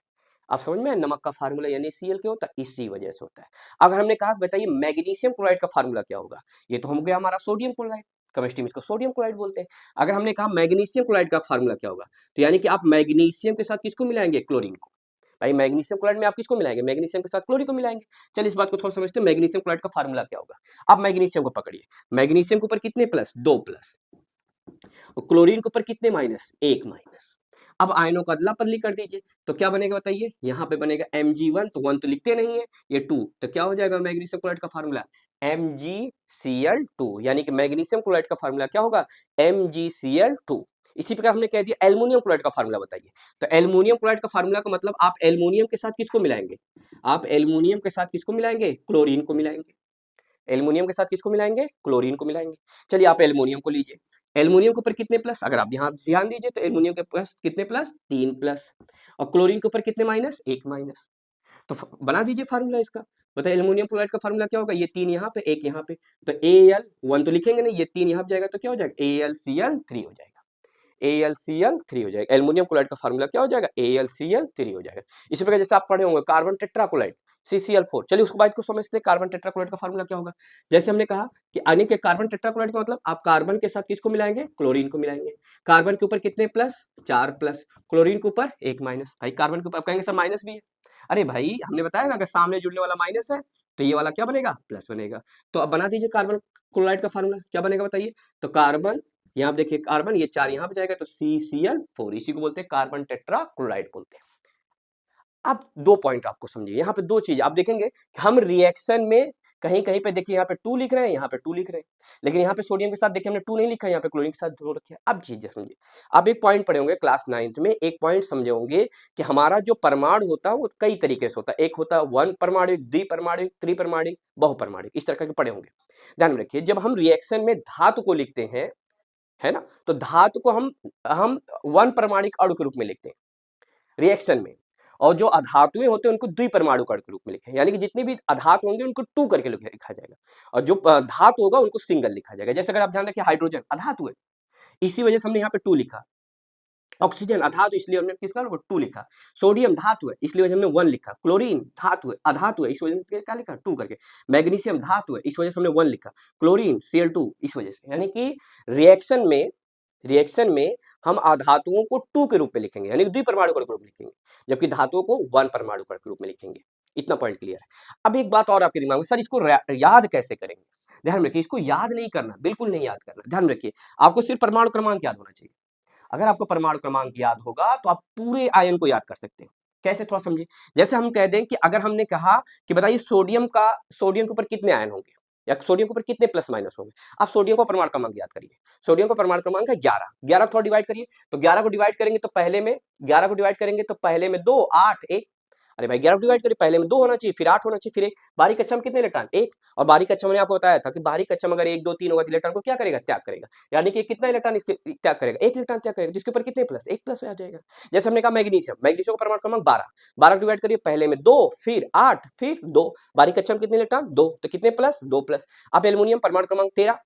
आप समझ में? नमक का फार्मूला NaCl क्यों होता है? इसी वजह से होता है। अगर हमने कहा बताइए मैग्नीशियम क्लोराइड का फार्मूला क्या होगा, ये तो हो गया हमारा सोडियम क्लोराइड, केमिस्ट्री में इसको सोडियम क्लोराइड बोलते हैं। अगर हमने कहा मैग्नीशियम क्लोराइड का फार्मूला क्या होगा, तो यानी कि आप मैग्नीशियम के साथ किसको मिलाएंगे? क्लोरीन को। भाई मैग्नीशियम क्लोराइड में आप किसको मिलाएंगे? मैग्नीशियम के साथ क्लोरीन को मिलाएंगे। चलिए इस बात को थोड़ा समझते हैं, मैग्नीशियम क्लोराइड का फार्मूला क्या होगा। आप मैग्नीशियम को पकड़िए, मैग्नीशियम के ऊपर कितने प्लस? दो प्लस, और क्लोरीन के ऊपर कितने माइनस? एक माइनस। अब आयनों का अदला बदली कर दीजिए तो क्या बनेगा बताइए? यहाँ पे बनेगा Mg1, तो वन तो लिखते नहीं है, ये टू, तो क्या हो जाएगा मैग्नीशियम क्लोराइड का फार्मूला? MgCl2। यानी कि मैग्नीशियम क्लोराइड का फार्मूला क्या होगा? MgCl2। इसी प्रकार हमने कह दिया एल्युमिनियम क्लोराइड का फार्मूला बताइए, तो एल्युमिनियम क्लोराइड का फार्मूला का मतलब आप एल्युमिनियम के साथ किसको मिलाएंगे? आप एल्युमिनियम के साथ किसको मिलाएंगे? क्लोरीन को मिलाएंगे। एल्युमिनियम के साथ किसको मिलाएंगे? क्लोरीन को मिलाएंगे। चलिए आप एल्युमिनियम को लीजिए, एल्युमिनियम के ऊपर कितने प्लस? अगर आप यहाँ ध्यान दीजिए तो एल्युमिनियम के प्लस कितने प्लस? तीन प्लस, और क्लोरीन के ऊपर कितने माइनस? एक माइनस। तो बना दीजिए फार्मूला इसका। बताइए एल्युमिनियम क्लोराइड का फार्मूला क्या होगा? ये तीन यहाँ पे, एक यहाँ पे, तो Al1 तो लिखेंगे नहीं, ये तीन यहाँ पे जाएगा तो क्या हो जाएगा? AlCl3 हो जाएगा। AlCl3 हो जाएगा। एल्युमिनियम क्लोराइड का फार्मूला क्या हो जाएगा? AlCl3 हो जाएगा। इसी प्रकार जैसे आप पढ़े होंगे कार्बन टेट्राक्लोराइड CCl4। चलिए उसको बात को समझते हैं, कार्बन टेट्राक्लोराइड का फार्मूला क्या होगा। जैसे हमने कहा कि यानी कि कार्बन टेट्राक्लोराइड का मतलब आप कार्बन के साथ किसको मिलाएंगे? क्लोरीन को मिलाएंगे। कार्बन के ऊपर कितने प्लस? चार प्लस, क्लोरीन के ऊपर एक माइनस। भाई कार्बन के ऊपर आप कहेंगे सर माइनस भी है, अरे भाई हमने बताया ना अगर सामने जुड़ने वाला माइनस है तो ये वाला क्या बनेगा? प्लस बनेगा। तो अब बना दीजिए कार्बन क्लोराइड का फार्मूला, क्या बनेगा बताइए। तो कार्बन, यहाँ पे देखिए कार्बन, ये चार यहाँ पे जाएगा तो CCl4, इसी को बोलते हैं कार्बन टेट्रा क्लोराइड बोलते हैं। अब दो पॉइंट आपको समझिए, यहाँ पे दो चीज आप देखेंगे कि हम रिएक्शन में कहीं कहीं पे देखिए यहाँ पे टू लिख रहे हैं, यहाँ पे टू लिख रहे हैं, लेकिन यहाँ पे सोडियम के साथ देखिए हमने टू नहीं लिखा है, यहाँ पे क्लोरीन के साथ दो रखे हैं। अब चीज समझिए, आप एक पॉइंट पढ़े होंगे क्लास 9th में, एक पॉइंट समझे होंगे कि हमारा जो परमाणु होता है वो कई तरीके से होता है। एक होता है वन परमाणुक, द्विपरमाणुक, त्रिपरमाणुक, बहुपरमाणुक, इस तरह के पढ़े होंगे। ध्यान में रखिए, जब हम रिएक्शन में धातु को लिखते हैं, है ना, तो धातु को हम वन परमाणुक अणु के रूप में लिखते हैं रिएक्शन में, और जो अधातुएं होते हैं उनको द्विपरमाणु अणु के रूप में लिखें। यानी कि जितने भी अधातु होंगे उनको टू करके लिखा जाएगा, और जो धातु होगा उनको सिंगल लिखा जाएगा। जैसे अगर आप ध्यान रखिए हाइड्रोजन अधातु है, इसी वजह से हमने यहाँ पे टू लिखा। ऑक्सीजन अधातु, इसलिए हमने किसका टू लिखा। सोडियम धातु है, इसलिए हमने वन लिखा। क्लोरीन धातु है, अधातु है, इस वजह से क्या लिखा? टू करके। मैग्नीशियम धातु है, इस वजह से हमने वन लिखा। क्लोरीन Cl2, इस वजह से। यानी कि रिएक्शन में हम अधातुओं को टू के रूप में लिखेंगे, यानी द्विपरमाणु कण के रूप में लिखेंगे, जबकि धातुओं को वन परमाणु कण के रूप में लिखेंगे। इतना पॉइंट क्लियर है। अब एक बात और आपके दिमाग में, सर इसको याद कैसे करेंगे? ध्यान रखिए, इसको याद नहीं करना, बिल्कुल नहीं याद करना। ध्यान रखिए, आपको सिर्फ परमाणु क्रमांक याद होना चाहिए। अगर आपको परमाणु क्रमांक याद होगा तो आप पूरे आयन को याद कर सकते हैं। कैसे, थोड़ा समझिए। जैसे हम कह दें कि अगर हमने कहा कि बताइए सोडियम के ऊपर कितने आयन होंगे, या सोडियम के ऊपर कितने प्लस माइनस होंगे। आप सोडियम का परमाणु क्रमांक याद करिए। सोडियम का परमाणु क्रमांक है 11। 11 को थोड़ा डिवाइड करिए, तो 11 को डिवाइड करेंगे तो पहले में 11 को डिवाइड करेंगे तो पहले में 2, 8, 1। अरे भाई 11 को डिवाइड करिए, पहले में 2 होना चाहिए, फिर 8 होना चाहिए, फिर 1। बारीक कक्षा में कितने इलेक्ट्रॉन? 1। और बारीक कक्षा मैंने आपको बताया था कि बारीक कक्षा में अगर 1, 2, 3 होगा तो इलेक्ट्रॉन को क्या करेगा? त्याग करेगा। यानी कि कितना इलेक्ट्रॉन इसके त्याग करेगा? 1 इलेक्ट्रॉन त्याग करेगा, जिसके ऊपर कितने प्लस? 1 प्लस आ जाएगा। जैसे हमने कहा मैग्नीशियम, मैग्नीशियम का परमाणु क्रमांक 12। 12 को डिवाइड करिए, पहले में 2, फिर 8, फिर 2। बारीक कक्षा में कितने इलेक्ट्रॉन? 2, तो कितने प्लस? 2 प्लस। अब एल्युमिनियम परमाणु क्रमांक 13।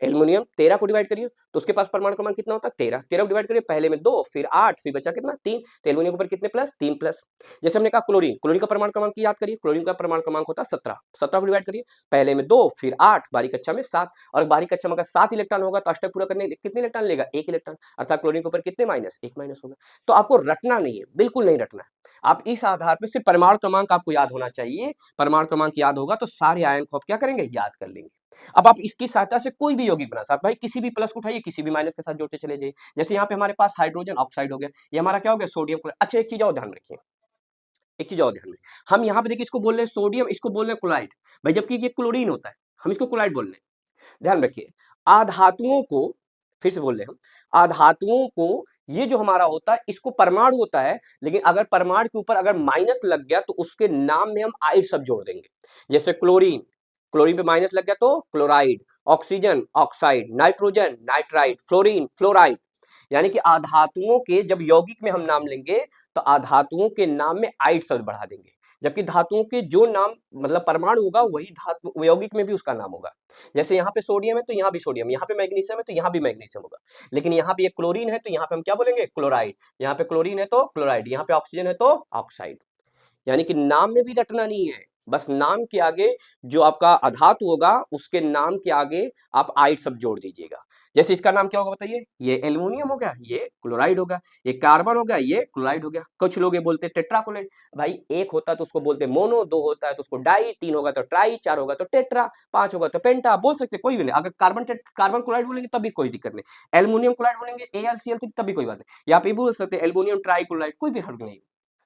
एल्युमिनियम 13 को डिवाइड करिए तो उसके पास परमाणु क्रमांक कितना होता है? 13। 13 को डिवाइड करिए, पहले में 2, फिर 8, फिर बचा कितना? 3। तो एल्युमिनियम के ऊपर कितने प्लस? 3 प्लस। जैसे हमने कहा क्लोरीन, क्लोरीन का परमाणु क्रमांक याद करिए। क्लोरीन का परमाणु क्रमांक होता है 17। 17 को डिवाइड करिए, पहले में 2, फिर 8, बारीक कक्षा में 7। और बारीक कक्षा में अगर 7 इलेक्ट्रॉन होगा तो अष्टक पूरा करने कितने इलेक्ट्रॉन लेगा? 1 इलेक्ट्रॉन। अर्थात क्लोरीन के ऊपर कितने माइनस? 1 माइनस होगा। तो आपको रटना नहीं है, बिल्कुल नहीं रटना है। आप इस आधार पर सिर्फ परमाणु क्रमांक आपको याद होना चाहिए। परमाणु क्रमांक याद होगा तो सारे आयन को आप क्या करेंगे? याद कर लेंगे। अब आप इसकी सहायता से कोई भी यौगिक बना सकते, भाई किसी भी प्लस को उठाइए, किसी भी माइनस के साथ जोड़ते चले जाइए। जैसे यहाँ पे हमारे पास हाइड्रोजन ऑक्साइड हो गया, ये हमारा क्या हो गया? Sodium chloride. अच्छा एक चीज और ध्यान रखिए, एक चीज और ध्यान में, हम यहाँ पे देखिए इसको बोल रहे हैं सोडियम, इसको बोल रहे हैं क्लोराइड। भाई जबकि ये क्लोरीन होता है, हम इसको क्लोराइड बोल रहे हैं। ध्यान रखिए, आधातुओं को, फिर से बोल रहे हैं हम, आधातुओं को ये जो हमारा होता है इसको परमाणु होता है, लेकिन अगर परमाणु के ऊपर अगर माइनस लग गया तो उसके नाम में हम आइड शब्द जोड़ देंगे। जैसे क्लोरीन, क्लोरीन पे माइनस लग गया तो chloride. Oxygen oxide, nitrogen nitride, fluorine fluoride. यानी कि आधातुओं के जब यौगिक में हम नाम लेंगे तो आधातुओं के नाम में आइड शब्द बढ़ा देंगे, जबकि धातुओं के जो नाम मतलब परमाणु होगा वही धातु यौगिक में भी उसका नाम होगा। जैसे यहाँ पे सोडियम है तो यहाँ भी सोडियम, यहाँ पे मैग्नीशियम है तो यहाँ भी मैग्नीशियम होगा। लेकिन यहाँ पे ये क्लोरीन है तो यहाँ पे हम क्या बोलेंगे? क्लोराइड। यहाँ पे क्लोरीन है तो क्लोराइड, यहाँ पे ऑक्सीजन है तो ऑक्साइड। यानी कि नाम में भी रटना नहीं है, बस नाम के आगे जो आपका अधातु होगा उसके नाम के आगे आप आइड शब्द जोड़ दीजिएगा। जैसे इसका नाम क्या होगा बताइए? ये एल्युमिनियम हो गया, ये क्लोराइड होगा। ये कार्बन हो गया, ये क्लोराइड हो गया। कुछ लोग ये बोलते टेट्राक्लोराइड। भाई एक होता है तो उसको बोलते मोनो, दो होता है तो उसको डाई, तीन होगा तो ट्राई, चार होगा तो टेट्रा, पांच होगा तो पेंटा। बोल सकते कोई भी नहीं। अगर कार्बन क्लोराइड बोलेंगे तब भी कोई दिक्कत नहीं, एल्युमिनियम क्लोराइड बोलेंगे AlCl3 तब भी कोई बात नहीं, या आप ये बोल सकते हैं एल्युमिनियम ट्राई क्लोराइड, कोई भी हर्ज नहीं।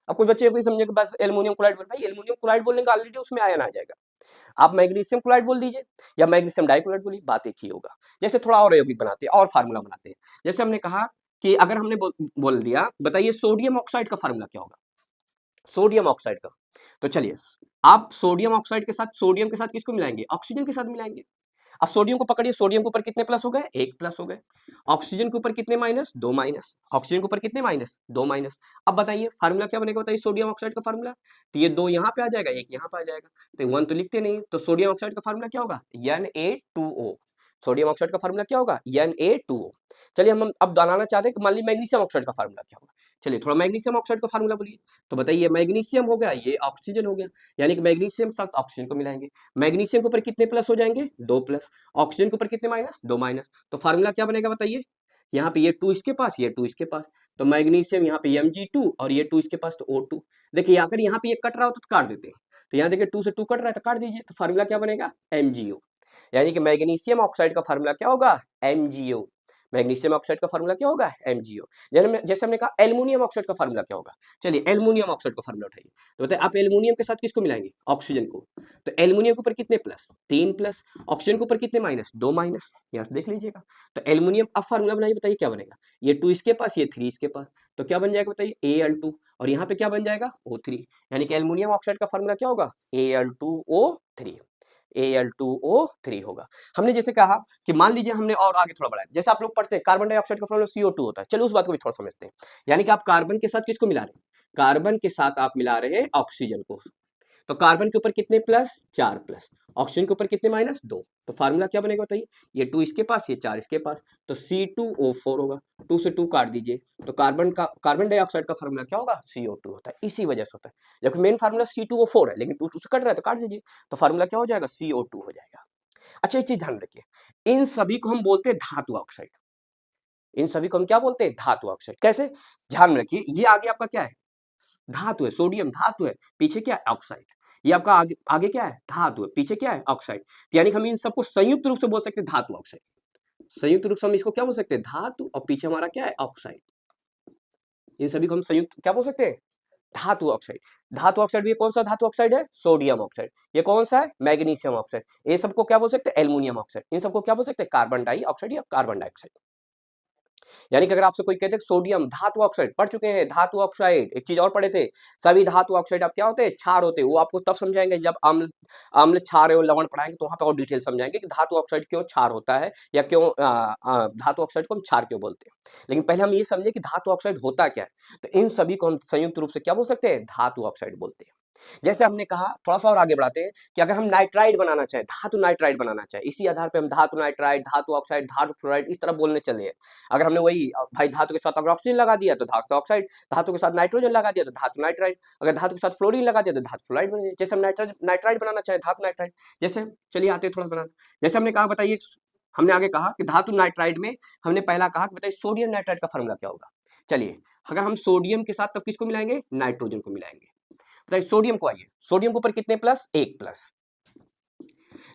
अब कुछ बच्चे कोई समझे कि बस एल्युमिनियम क्लोराइड बोल, भाई एल्युमिनियम क्लोराइड बोलने का ऑलरेडी उसमें आयन आ जाएगा। आप मैग्नीशियम क्लोराइड बोल दीजिए या मैग्नीशियम डाइक्लोराइड बोलिए, बात एक ही होगा। जैसे थोड़ा और यौगिक बनाते हैं और फार्मूला बनाते हैं। जैसे हमने कहा कि अगर हमने बोल दिया बताइए सोडियम ऑक्साइड का फार्मूला क्या होगा? सोडियम ऑक्साइड का, तो चलिए आप सोडियम ऑक्साइड के साथ सोडियम के साथ किसको मिलाएंगे? ऑक्सीजन के साथ मिलाएंगे। अब सोडियम को पकड़िए, सोडियम के ऊपर कितने प्लस हो गए? 1 प्लस हो गए। ऑक्सीजन के ऊपर कितने माइनस? 2 माइनस। ऑक्सीजन के ऊपर कितने माइनस? 2 माइनस। अब बताइए फार्मूला क्या बनेगा? बताइए सोडियम ऑक्साइड का फार्मूला। तो ये 2 यहाँ पे आ जाएगा, 1 यहाँ पे आ जाएगा। तो 1 तो लिखते नहीं, तो सोडियम ऑक्साइड का फार्मूला क्या होगा? Na2O। सोडियम ऑक्साइड का फार्मूला क्या होगा? Na2O। चलिए हम अब बनाना चाहते हैं कि मान लीजिए मैग्नीशियम ऑक्साइड का फार्मूला क्या होगा। चलिए थोड़ा मैग्नीशियम ऑक्साइड का फार्मूला बोलिए। तो बताइए मैग्नीशियम हो गया, ये ऑक्सीजन हो गया, यानी कि मैग्नीशियम के साथ ऑक्सीजन को मिलाएंगे। मैग्नीशियम के ऊपर कितने प्लस हो जाएंगे? 2 प्लस। ऑक्सीजन के ऊपर कितने माइनस? 2 माइनस। तो फार्मूला क्या बनेगा बताइए? यहाँ पे ये 2 इसके पास, ये 2 इसके पास, तो मैग्नीशियम यहाँ पे Mg2 और ये 2 इसके पास तो O2। देखिए अगर यहाँ पे ये कट रहा होता तो काट देते हैं, तो यहाँ देखिए 2 से 2 कट रहा है तो काट दीजिए, तो फार्मूला क्या बनेगा? MgO। यानी कि मैग्नीशियम ऑक्साइड का फार्मूला क्या होगा? MgO। मैग्नीशियम ऑक्साइड का फार्मूला क्या होगा? MgO। जैसे हमने कहा एल्युमिनियम ऑक्साइड का फार्मूला क्या होगा? चलिए एल्युमिनियम ऑक्साइड का फार्मूला उठाइए। तो बताइए आप एल्युमिनियम के साथ किसको मिलाएंगे? ऑक्सीजन को। तो एल्युमिनियम के ऊपर कितने प्लस? 3 प्लस। ऑक्सीजन के ऊपर कितने माइनस? 2 माइनस। यहाँ से देख लीजिएगा। तो एल्युमिनियम, अब फार्मूला बनाइए, बताइए क्या बनेगा? ये 2 इसके पास, ये 3 इसके पास, तो क्या बन जाएगा बताइए? Al2। और यहाँ पे क्या बन जाएगा? O3। यानी कि एल्युमिनियम ऑक्साइड का फार्मूला क्या होगा? Al2O3। Al2O3 होगा। हमने जैसे कहा कि मान लीजिए हमने और आगे थोड़ा बढ़ाया, जैसे आप लोग पढ़ते हैं कार्बन डाइऑक्साइड का फार्मूला CO2 होता है। चलो उस बात को भी थोड़ा समझते हैं। यानी कि आप कार्बन के साथ किसको मिला रहे हैं? कार्बन के साथ आप मिला रहे हैं ऑक्सीजन को। तो कार्बन के ऊपर कितने प्लस? 4 प्लस। ऑक्सीजन के ऊपर कितने माइनस? 2। तो फार्मूला क्या बनेगा बताइए? ये 2 इसके पास, ये 4 इसके पास, तो C2O4 होगा। 2 से 2 काट दीजिए, तो कार्बन डाइऑक्साइड का फार्मूला क्या होगा? CO2 होता है, इसी वजह से होता है। जबकि मेन फार्मूला C2O4 है, लेकिन 2 2 से कट रहा है तो काट दीजिए, तो फार्मूला क्या हो जाएगा? CO2 हो जाएगा। अच्छा एक चीज ध्यान रखिए, इन सभी को हम बोलते हैं धातु ऑक्साइड। इन सभी को हम क्या बोलते हैं? धातु ऑक्साइड। कैसे? ध्यान रखिए, ये आगे आपका क्या है? धातु है, सोडियम धातु है, पीछे क्या है? ऑक्साइड। ये आपका आगे आगे क्या है, धातु है, पीछे क्या है, ऑक्साइड। यानी कि हम इन सबको संयुक्त रूप से बोल सकते हैं धातु ऑक्साइड। संयुक्त रूप से हम इसको क्या बोल सकते हैं, धातु, और पीछे हमारा क्या है, ऑक्साइड। इन सभी को हम संयुक्त क्या बोल सकते हैं, धातु ऑक्साइड। धातु ऑक्साइड भी कौन सा धातु ऑक्साइड है, सोडियम ऑक्साइड। ये कौन सा है, मैग्नीशियम ऑक्साइड। ये सबको क्या बोल सकते हैं, एल्युमिनियम ऑक्साइड। इन सबको क्या बोल सकते हैं, कार्बन डाइऑक्साइड या कार्बन डाइऑक्साइड। यानी कि अगर आपसे कोई कहते हैं सोडियम धातु ऑक्साइड, पढ़ चुके हैं धातु ऑक्साइड, एक चीज और पढ़े थे, सभी धातु ऑक्साइड आप क्या होते हैं, क्षार होते हैं। वो आपको तब समझाएंगे जब अम्ल अम्ल क्षार एवं लवण पढ़ाएंगे, तो वहां पर और डिटेल समझाएंगे कि धातु ऑक्साइड क्यों क्षार होता है, या क्यों धातु ऑक्साइड को हम क्षार क्यों बोलते हैं। लेकिन पहले हम ये समझे कि धातु ऑक्साइड होता क्या है। तो इन सभी को हम संयुक्त रूप से क्या बोल सकते हैं, धातु ऑक्साइड बोलते हैं। जैसे हमने कहा, थोड़ा सा और आगे बढ़ाते हैं, कि अगर हम नाइट्राइड बनाना चाहें, धातु नाइट्राइड बनाना चाहें, इसी आधार पे हम धातु नाइट्राइड, धातु ऑक्साइड, धातु फ्लोराइड इस तरह बोलने चले हैं। अगर हमने वही भाई धातु के साथ अगर ऑक्सीजन लगा दिया तो धातु ऑक्साइड, धातु के साथ नाइट्रोजन लगा दिया तो धातु नाइट्राइड, अगर धातु के साथ फ्लोरीन लगा दिया तो धातु फ्लोराइड बन गई। जैसे हम नाइट्राइड बनाना चाहें, धातु नाइट्राइड। जैसे चलिए आते हैं थोड़ा सा बनाना। जैसे हमने कहा, बताइए, हमने आगे कहा कि धातु नाइट्राइड में हमने पहला कहा कि बताइए सोडियम नाइट्राइड का फॉर्मूला क्या होगा। चलिए, अगर हम सोडियम के साथ तब किसको मिलाएंगे, नाइट्रोजन को मिलाएंगे। बताइए सोडियम को, आइए, सोडियम के ऊपर कितने प्लस, एक प्लस,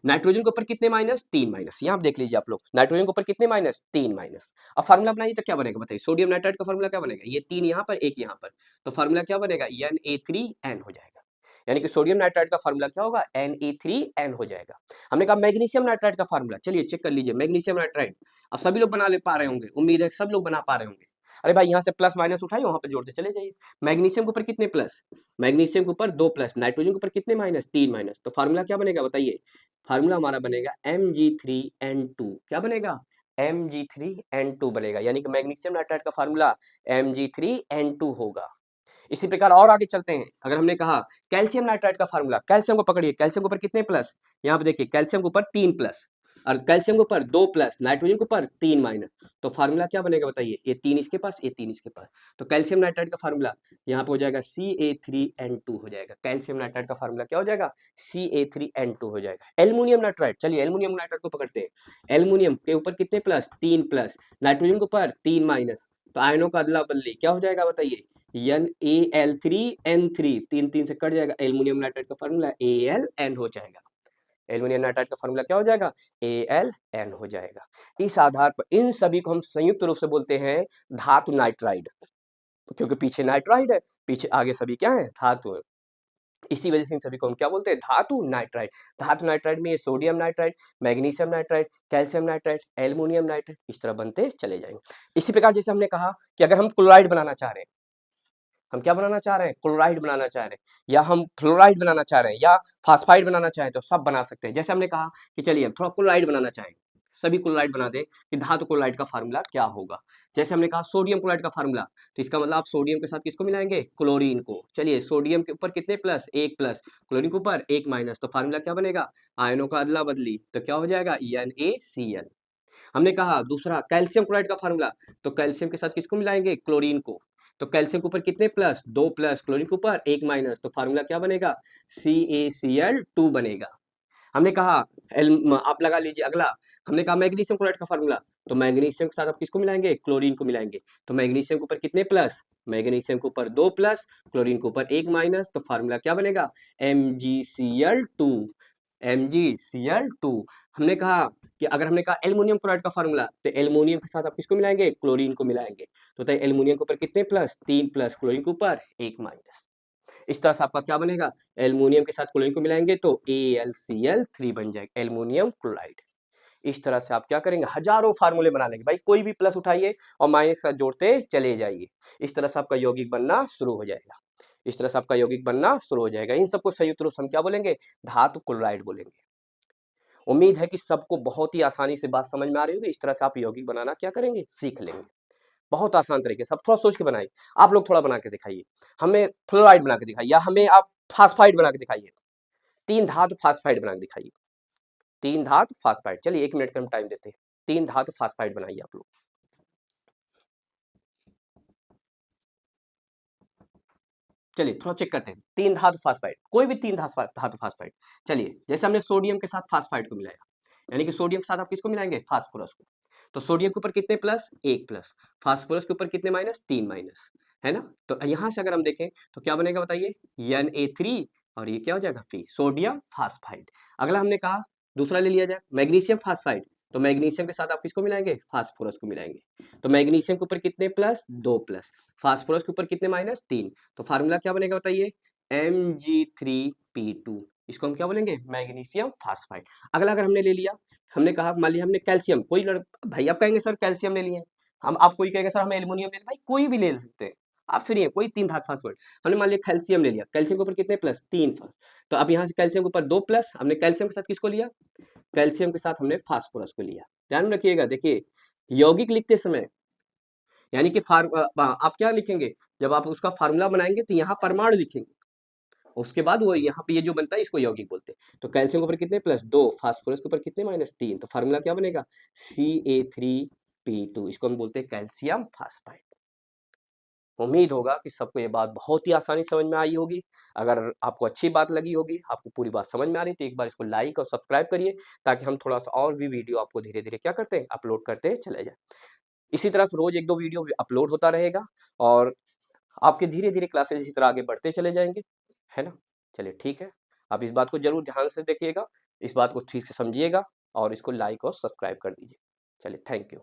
नाइट्रोजन के ऊपर कितने माइनस, तीन माइनस। यहां देख लीजिए आप लोग, नाइट्रोजन के ऊपर कितने माइनस, तीन माइनस। अब फार्मूला बनाइए तो क्या बनेगा, बताइए सोडियम नाइट्राइड का फार्मूला क्या बनेगा, ये तीन यहां पर, एक यहां पर, तो फार्मूला क्या बनेगा, Na3N हो जाएगा। यानी कि सोडियम नाइट्राइड का फार्मूला क्या होगा, Na3N हो जाएगा। हमने कहा मैग्नीशियम नाइट्राइड का फार्मूला, चलिए चेक कर लीजिए मैग्नीशियम नाइट्राइड। अब सभी लोग बना ले पा रहे होंगे, उम्मीद है सब लोग बना पा रहे होंगे। अरे भाई यहाँ से प्लस माइनस उठाइए, वहां पर जोड़ते चले जाइए। मैग्नीशियम के ऊपर कितने प्लस, मैग्नीशियम के ऊपर दो प्लस, नाइट्रोजन के ऊपर कितने माइनस, तीन माइनस, तो फार्मूला क्या बनेगा बताइए, फार्मूला हमारा बनेगा Mg3N2। क्या बनेगा, Mg3N2 बनेगा। यानी कि मैग्नीशियम नाइट्राइड का फार्मूला Mg3N2 होगा। इसी प्रकार और आगे चलते हैं। अगर हमने कहा कैल्शियम नाइट्राइड का फार्मूला, कैल्शियम को पकड़िए, कैल्शियम के ऊपर कितने प्लस, यहाँ पे देखिए कैल्शियम के ऊपर तीन प्लस, और कैल्शियम के ऊपर दो प्लस, नाइट्रोजन के ऊपर तीन माइनस, तो फार्मूला क्या बनेगा बताइए, ये तीन इसके पास, ये तीन इसके पास, तो कैल्शियम नाइट्राइड का फार्मूला यहाँ पे हो जाएगा Ca3N2 हो जाएगा। कैल्शियम नाइट्राइड का फार्मूला क्या हो जाएगा, Ca3N2 हो जाएगा। एल्युमिनियम नाइट्राइड, चलिए एल्युमिनियम नाइट्राइड को पकड़ते हैं। एल्युमिनियम के ऊपर कितने प्लस, तीन प्लस, नाइट्रोजन के ऊपर तीन माइनस, तो आयनों का अदला बदली क्या हो जाएगा बताइए, NaL3N3, तीन तीन से कट जाएगा, एल्युमिनियम नाइट्राइड का फार्मूला Al(N) हो जाएगा। एल्युमिनियम नाइट्राइड का फार्मूला क्या हो जाएगा, Al(N) हो जाएगा। इस आधार पर इन सभी को हम संयुक्त रूप से बोलते हैं धातु नाइट्राइड, क्योंकि पीछे नाइट्राइड है, पीछे आगे सभी क्या है, धातु है। इसी वजह से इन सभी को हम क्या बोलते हैं, धातु नाइट्राइड। धातु नाइट्राइड में ये sodium nitride, magnesium nitride, calcium nitride, aluminium nitride इस तरह बनते चले जाएंगे। इसी प्रकार जैसे हमने कहा कि अगर हम क्लोराइड बनाना चाह रहे हैं, हम क्या बनाना चाह रहे हैं, क्लोराइड बनाना चाह रहे हैं, या हम फ्लोराइड बनाना चाह रहे हैं, या फास्फाइड बनाना चाहें, तो सब बना सकते हैं। जैसे हमने कहा कि चलिए हम थोड़ा क्लोराइड बनाना चाहें, सभी क्लोराइड बना दें, कि धातु क्लोराइड का फार्मूला क्या होगा। जैसे हमने कहा सोडियम क्लोराइड का फार्मूला, तो इसका मतलब आप सोडियम के साथ किसको मिलाएंगे, क्लोरीन को। चलिए सोडियम के ऊपर कितने प्लस, एक प्लस, क्लोरीन के ऊपर एक माइनस, तो फार्मूला क्या बनेगा, आयनों का अदला बदली, तो क्या हो जाएगा, NaCl। हमने कहा दूसरा कैल्शियम क्लोराइड का फार्मूला, तो कैल्शियम के साथ किसको मिलाएंगे, क्लोरीन को। तो कैल्शियम के ऊपर कितने प्लस, दो प्लस, क्लोरीन के ऊपर एक माइनस, तो फार्मूला क्या बनेगा, CaCl2 बनेगा। हमने कहा आप लगा लीजिए अगला, हमने कहा मैग्नीशियम क्लोराइड का फार्मूला, तो मैग्नीशियम के साथ आप किसको मिलाएंगे, क्लोरीन को मिलाएंगे। तो मैग्नीशियम के ऊपर कितने प्लस, मैग्नीशियम के ऊपर दो प्लस, क्लोरीन के ऊपर एक माइनस, तो फार्मूला क्या बनेगा, MgCl2। MgCl2। हमने कहा कि अगर हमने कहा एल्युमिनियम क्लोराइड का फार्मूला, तो एल्युमिनियम के साथ आप किसको मिलाएंगे, क्लोरीन को मिलाएंगे। तो बताइए एल्युमिनियम के ऊपर कितने प्लस, तीन प्लस, क्लोरीन के ऊपर एक माइनस। इस तरह से आपका क्या बनेगा, एल्युमिनियम के साथ क्लोरीन को मिलाएंगे तो AlCl3 बन जाएगा, एल्युमिनियम क्लोराइड। इस तरह से आप क्या करेंगे, हजारों फार्मूले बना लेंगे भाई, कोई भी प्लस उठाइए और माइनस का जोड़ते चले जाइए। इस तरह से आपका यौगिक बनना शुरू हो जाएगा। इस तरह से आपका यौगिक बनना शुरू हो जाएगा। इन सबको संयुक्त रूप से हम क्या बोलेंगे, धातु क्लोराइड बोलेंगे। उम्मीद है कि सबको बहुत ही आसानी से बात समझ में आ रही होगी। इस तरह से आप यौगिक बनाना क्या करेंगे, सीख लेंगे। बहुत आसान तरीके से, आप थोड़ा सोच के बनाइए। आप लोग थोड़ा बना के दिखाइए, हमें फ्लोराइड बना के दिखाइए, या हमें आप फास्फाइड बना के दिखाइए, तीन धातु फास्फाइड बना के दिखाइए, तीन धातु फास्फाइड। चलिए 1 मिनट का हम टाइम देते हैं, तीन धातु फास्फाइड बनाइए आप लोग। चलिए थोड़ा चेक करते हैं, तीन धातु फास्फाइड, कोई भी तीन धातु फास्फाइड। चलिए जैसे हमने सोडियम के साथ फास्फाइड को मिलाया, यानी कि सोडियम के साथ आप किसको मिलाएंगे, फास्फोरस को। तो सोडियम के ऊपर कितने प्लस, एक प्लस, फास्फोरस के ऊपर कितने माइनस, तीन माइनस, है ना। तो यहां से अगर हम देखें तो क्या बनेगा बताइए, Na3 और ये क्या हो जाएगा फी, सोडियम फास्फाइड। अगला हमने कहा दूसरा ले लिया जाए मैग्नीशियम फास्फाइड, तो मैग्नीशियम के साथ आप किसको मिलाएंगे, फास्फोरस को मिलाएंगे। तो मैग्नीशियम के ऊपर कितने प्लस, 2 प्लस, फास्फोरस के ऊपर कितने माइनस, 3। तो फार्मूला क्या बनेगा बताइए, Mg3P2। इसको हम क्या बोलेंगे, मैग्नीशियम फास्फाइड। अगला अगर हमने ले लिया, हमने कहा मान लिया हमने कैल्शियम, भाई आप कहेंगे सर कैल्शियम ले लिए, हम आप कोई कहेगा सर हमें एल्युमिनियम ले लिया, भाई कोई भी ले सकते हैं, आप फ्री है, कोई 3 धातु फास्फोरेट। हमने मान लिया कैल्शियम ले लिया, कैल्शियम के ऊपर कितने प्लस, 3 प्लस। तो अब यहाँ से कैल्शियम के ऊपर 2 प्लस, हमने कैल्शियम के साथ किसको लिया, कैल्शियम के साथ हमने फास्फोरस को लिया। ध्यान रखिएगा, देखिए यौगिक लिखते समय यानी कि आप क्या लिखेंगे, जब आप उसका फार्मूला बनाएंगे तो यहाँ परमाणु लिखेंगे, उसके बाद वो यहाँ पे ये जो बनता है इसको यौगिक बोलते हैं। तो कैल्शियम के ऊपर कितने प्लस, 2, फास्फोरस के ऊपर कितने माइनस, 3। तो फार्मूला क्या बनेगा, Ca3P2। इसको हम बोलते हैं कैल्शियम फास्फाइड। उम्मीद होगा कि सबको ये बात बहुत ही आसानी समझ में आई होगी। अगर आपको अच्छी बात लगी होगी, आपको पूरी बात समझ में आ रही है, तो एक बार इसको लाइक और सब्सक्राइब करिए, ताकि हम थोड़ा-सा और भी वीडियो आपको धीरे-धीरे क्या करते हैं, अपलोड करते चले जाएँ। इसी तरह से रोज़ 1-2 वीडियो अपलोड होता रहेगा और आपके धीरे-धीरे क्लासेस इसी तरह आगे बढ़ते चले जाएँगे, है ना? चलिए ठीक है, आप इस बात को ज़रूर ध्यान से देखिएगा, इस बात को ठीक से समझिएगा और इसको लाइक और सब्सक्राइब कर दीजिए। चलिए थैंक यू।